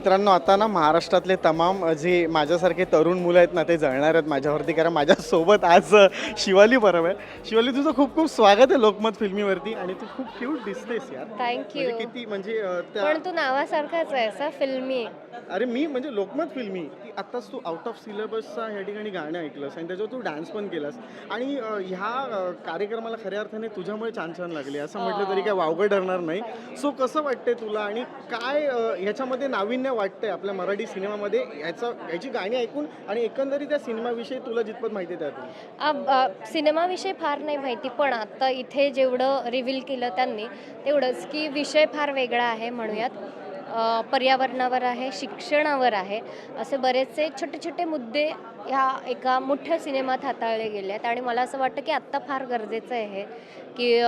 मित्रांनो, आता ना महाराष्ट्रातले तमाम जे माझ्यासारखे तरुण मुलं आहेत ना, ते जळणार आहेत माझ्यावरती, कारण माझ्यासोबत आज शिवाली बरोबर आहे. शिवाली, तुझं खूप खूप स्वागत आहे लोकमत फिल्मीवरती. आणि तू खूप क्यूट दिसतेस यार. थँक्यू. म्हणजे किती म्हणजे त्या पण तू नावासारखाच आहे असा फिल्मी. अरे मी म्हणजे लोकमत फिल्मी की आत्ताच तू आउट ऑफ सिलेबसचा ह्या ठिकाणी गाणं ऐकलंस आणि त्याच्यावर तू डान्स पण केलास. आणि ह्या कार्यक्रमाला खऱ्या अर्थाने तुझ्यामुळे छान छान लागले असं म्हटलं तरी काय वावगं ठरणार नाही. सो कसं वाटतंय तुला आणि काय ह्याच्यामध्ये नाविन्य वाटतंय आपल्या मराठी सिनेमामध्ये ह्याची गाणी ऐकून आणि एकंदरीत त्या सिनेमाविषयी तुला जितपत माहिती आहे त्यातून? सिनेमाविषयी फार नाही माहिती, पण आता इथे जेवढं रिव्हील केलं त्यांनी तेवढंच की विषय फार वेगळा आहे म्हणूयात. पर्यावरणावर आहे, शिक्षणावर आहे, असे बरेचसे छोटे छोटे मुद्दे ह्या एका मोठ्या सिनेमात हाताळले गेले आहेत. आणि मला असं वाटतं की आत्ता फार गरजेचं आहे हे, की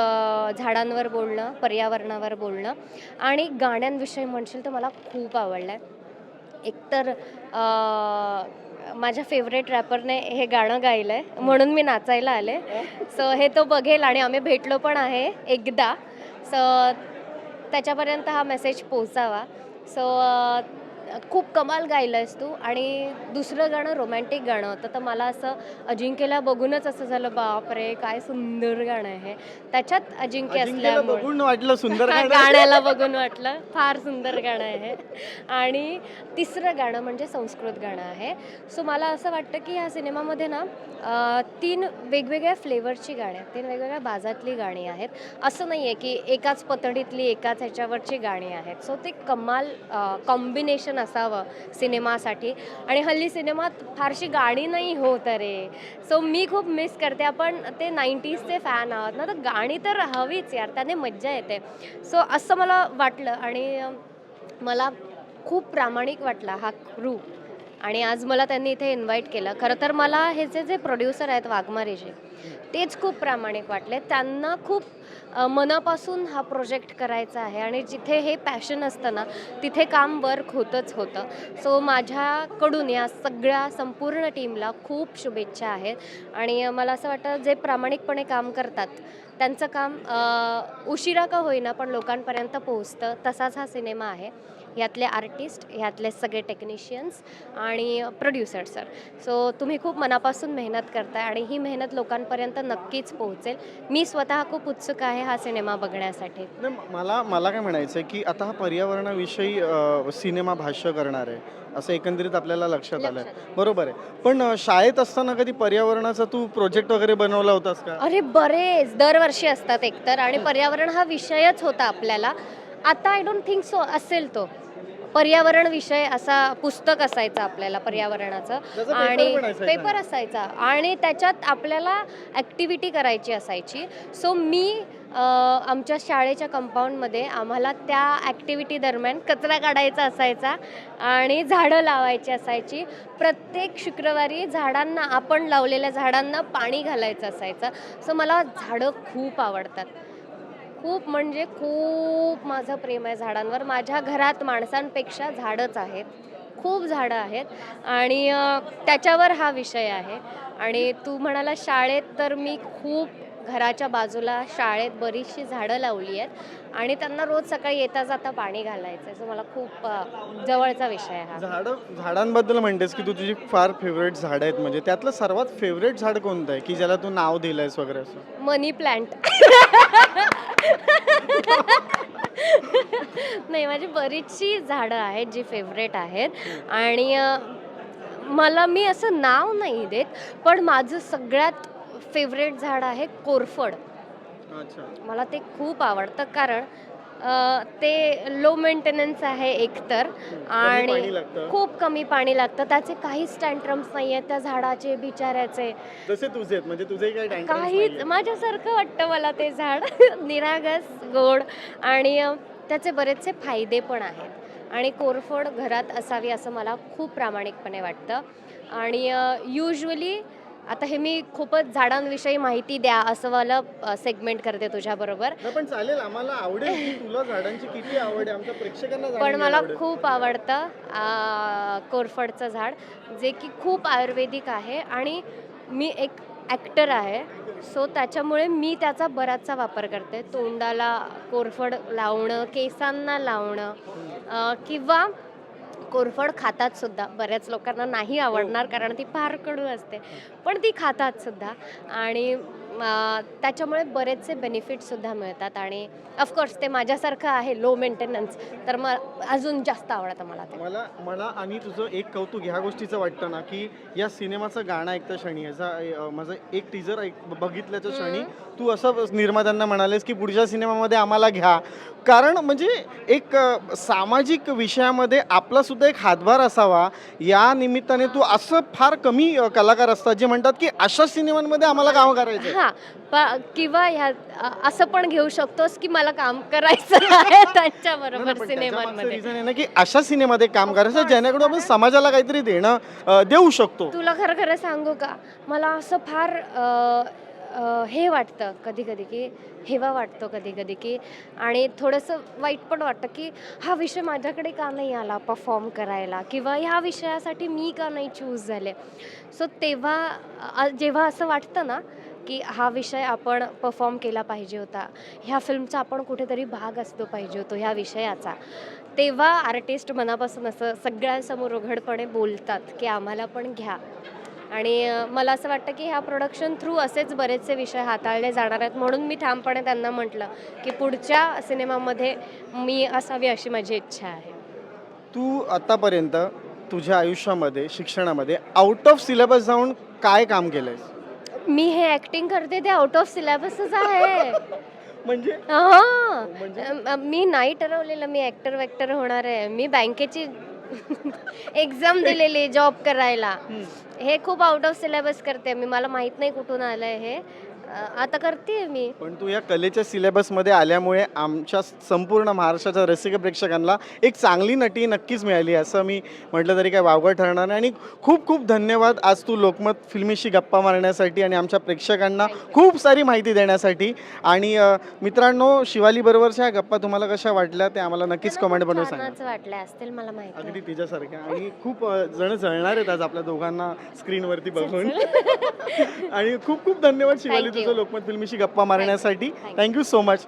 झाडांवर बोलणं, पर्यावरणावर बोलणं. आणि गाण्यांविषयी म्हणशील तर मला खूप आवडलं आहे. एकतर माझ्या फेवरेट रॅपरने हे गाणं गायलं आहे म्हणून मी नाचायला आले. सो हे तो बघेल आणि आम्ही भेटलो पण आहे एकदा. सो त्याच्यापर्यंत हा मेसेज पोहोचावा. सो खूप कमाल गायलं आहेस तू. आणि दुसरं गाणं रोमॅन्टिक गाणं होतं, तर मला असं अजिंक्यला बघूनच असं झालं, बापरे काय सुंदर गाणं आहे. त्याच्यात अजिंक्य अजिंक्यला असल्यामुळे बघून वाटलं सुंदर गाणं. गाण्याला बघून वाटलं फार सुंदर गाणं आहे. आणि तिसरं गाणं म्हणजे संस्कृत गाणं आहे. सो मला असं वाटतं की ह्या सिनेमामध्ये ना 3 वेगवेगळ्या फ्लेवरची गाणी आहेत, 3 वेगवेगळ्या बाजातली गाणी आहेत. असं नाही आहे की एकाच पतडीतली एकाच ह्याच्यावरची गाणी आहेत. सो ते कमाल कॉम्बिनेशन असावं सिनेमासाठी. आणि हल्ली सिनेमात फारशी गाणी नाही होत रे. सो मी खूप मिस करते. आपण ते 90sचे फॅन आहोत ना, तर गाणी तर हवीच यार, त्याने मज्जा येते. सो असं मला वाटलं. आणि मला खूप प्रामाणिक वाटला हा क्रू. आणि आज मला त्यांनी इथे इन्व्हाइट केलं. खरं तर मला ह्याचे जे प्रोड्युसर आहेत वाघमारेचे, तेच खूप प्रामाणिक वाटले. त्यांना खूप मनापासून हा प्रोजेक्ट करायचा आहे आणि जिथे हे पॅशन असतं ना, तिथे काम वर्क होतंच होतं. सो माझ्याकडून या सगळ्या संपूर्ण टीमला खूप शुभेच्छा आहेत. आणि मला असं वाटतं जे प्रामाणिकपणे काम करतात त्यांचं काम उशिरा का होईना पण लोकांपर्यंत पोहोचतं. तसाच हा सिनेमा आहे. ह्यातले आर्टिस्ट, ह्यातले सगळे टेक्निशियन्स आणि प्रोड्युसर सर. सो तुम्ही खूप मनापासून मेहनत करताय आणि ही मेहनत लोकांपर्यंत नक्कीच पोहोचेल. मी स्वतः खूप उत्सुक आहे हा सिनेमा बघण्यासाठी. नाही, मला मला काय म्हणायचं आहे की आता हा पर्यावरणाविषयी सिनेमा भाष्य करणार आहे असं एकंदरीत आपल्याला लक्षात आलं आहे, बरोबर आहे. पण शाळेत असताना कधी पर्यावरणाचा तू प्रोजेक्ट वगैरे बनवला होतास का? अरे बरेच दरवर्षी असतात एकतर. आणि पर्यावरण हा विषयच होता आपल्याला. आता आय डोंट थिंक सो असेल तो पर्यावरण विषय असा पुस्तक असायचं आपल्याला पर्यावरणाचं. त्याचा पेपर आणि पण असायचा. पेपर असायचा आणि त्याच्यात आपल्याला ॲक्टिव्हिटी करायची असायची. सो मी आमच्या शाळेच्या कंपाऊंडमध्ये आम्हाला त्या ॲक्टिव्हिटी दरम्यान कचरा काढायचा असायचा आणि झाडं लावायची असायची. प्रत्येक शुक्रवारी झाडांना, आपण लावलेल्या झाडांना पाणी घालायचं असायचं. सो मला झाडं खूप आवडतात. खूप म्हणजे खूप माझं प्रेम आहे झाडांवर. माझ्या घरात माणसांपेक्षा झाडंच आहेत. खूप झाडं आहेत. आणि त्याच्यावर हा विषय आहे. आणि तू म्हणाला शाळेत, तर मी खूप घराच्या बाजूला शाळेत बरीचशी झाडं लावली आहेत आणि त्यांना रोज सकाळी येता जाता पाणी घालायचं आहे. सो मला खूप जवळचा विषय आहे हा. झाडांबद्दल म्हणतेस की तू तुझी फार फेवरेट झाडं आहेत, म्हणजे त्यातलं सर्वात फेवरेट झाड कोणतं आहे की ज्याला तू नाव दिलंयस वगैरे असं? मनी प्लांट. नाही, माझी बरीचशी झाडं आहेत जी फेवरेट आहेत. आणि मी असं नाव नाही देत, पण माझं सगळ्यात फेवरेट झाड आहे कोरफड. अच्छा. मला ते खूप आवडतं कारण ते लो मेंटेनन्स आहे एकतर. कमी आणि पाणी लागतं. खूप कमी पाणी लागतं. त्याचे काहीच टँट्रम्स नाही आहेत त्या झाडाचे बिचाऱ्याचे. जसे तुझे आहेत, म्हणजे तुझे काही टँट्रम्स काहीच नाहीये. माझ्यासारखं वाटतं मला ते झाड. निरागस, गोड. आणि त्याचे बरेचसे फायदे पण आहेत. आणि कोरफड घरात असावी असं मला खूप प्रामाणिकपणे वाटतं. आणि युजली आता हे मी खूपच झाडांविषयी माहिती द्या असं मला सेगमेंट करते तुझ्याबरोबर. नाही, पण चालेल, आम्हाला आवडेल की तुला झाडांची किती आवड आहे, आमच्या प्रेक्षकांना जाणून पण घ्यायला मला आवडेल. खूप आवडतं कोरफडचं झाड, जे की खूप आयुर्वेदिक आहे. आणि मी एक ॲक्टर आहे. सो त्याच्यामुळे मी त्याचा बराचसा वापर करते. तोंडाला कोरफड लावणं, केसांना लावणं, किंवा कोरफड खातात सुद्धा. बऱ्याच लोकांना नाही आवडणार कारण ती फार कडू असते, पण ती खातात सुद्धा. आणि त्याच्यामुळे बरेचसे बेनिफिटसुद्धा मिळतात. आणि ऑफकोर्स ते माझ्यासारखं आहे लो मेंटेनन्स, तर मग अजून जास्त आवडतं मला ते. मला आणि तुझं एक कौतुक ह्या गोष्टीचं वाटतं ना, की या सिनेमाचं गाणं ऐकता क्षणी माझं एक टीजर बघितल्याच्या क्षणी तू असं निर्मात्यांना म्हणालेस की पुढच्या सिनेमामध्ये आम्हाला घ्या. कारण म्हणजे एक सामाजिक विषयामध्ये आपला सुद्धा एक हातभार असावा, या निमित्ताने तू असं फार कमी कलाकार असतात जे म्हणतात की अशा सिनेमांमध्ये आम्हाला काम करायचं. हां, किंवा ह्या असं पण घेऊ शकतोस की मला काम करायचं आहे त्यांच्याबरोबर सिनेमांमध्ये. रिझन आहे ना की अशा सिनेमामध्ये काम करायचं जेणेकरून आपण समाजाला काहीतरी देऊ शकतो. तुला खरं खरं सांगू का, मला असं फार हे वाटतं कधी कधी की हेवा वाटतो कधी कधी की, आणि थोडंसं वाईट पण वाटतं की हा विषय माझ्याकडे का नाही आला परफॉर्म करायला, किंवा ह्या विषयासाठी मी का नाही चूज झाले. सो तेव्हा जेव्हा असं वाटतं ना की हा विषय आपण परफॉर्म केला पाहिजे होता, ह्या फिल्मचा आपण कुठेतरी भाग असलो पाहिजे होतो ह्या विषयाचा, तेव्हा आर्टिस्ट मनापासून असं सगळ्यांसमोर उघडपणे बोलतात की आम्हाला पण घ्या. आणि मला असं वाटतं की ह्या प्रोडक्शन थ्रू असेच बरेचसे विषय हाताळले जाणार आहेत, म्हणून मी ठामपणे त्यांना म्हटलं की पुढच्या सिनेमामध्ये मी असावी अशी माझी इच्छा आहे. तू आतापर्यंत तुझ्या आयुष्यामध्ये शिक्षणामध्ये आउट ऑफ सिलेबस जाऊन काय काम केलंयस? मी हे ऍक्टिंग करते ते आउट ऑफ सिलेबसच आहे. म्हणजे हां, मी नाही ठरवलेलं मी ऍक्टर वॅक्टर होणार आहे. मी बँकेची एक्झाम दिलेली जॉब करायला. हे खूप आउट ऑफ सिलेबस करते मी, मला माहित नाही कुठून आलंय हे, आता करते मी. पण तू या कलेच्या सिलेबसमध्ये आल्यामुळे आमच्या संपूर्ण महाराष्ट्राच्या रसिक प्रेक्षकांना एक चांगली नटी नक्कीच मिळाली असं मी म्हटलं तरी काय वावगं ठरणार नाही. आणि खूप खूप धन्यवाद आज तू लोकमत फिल्मीशी गप्पा मारण्यासाठी आणि आमच्या प्रेक्षकांना खूप सारी माहिती देण्यासाठी. आणि मित्रांनो, शिवाली बरोबरच्या गप्पा तुम्हाला कशा वाटल्या ते आम्हाला नक्कीच कमेंट बनवून सांगा. छानच वाटले असतील मला माहिती. अगदी तिच्यासारख्या. आणि खूप जण जळणार आहेत आज आपल्या दोघांना स्क्रीनवरती बघून. आणि खूप खूप धन्यवाद शिवाली Thank you. तुझं लोकमत फिल्मीशी गप्पा मारण्यासाठी. Thank you so much.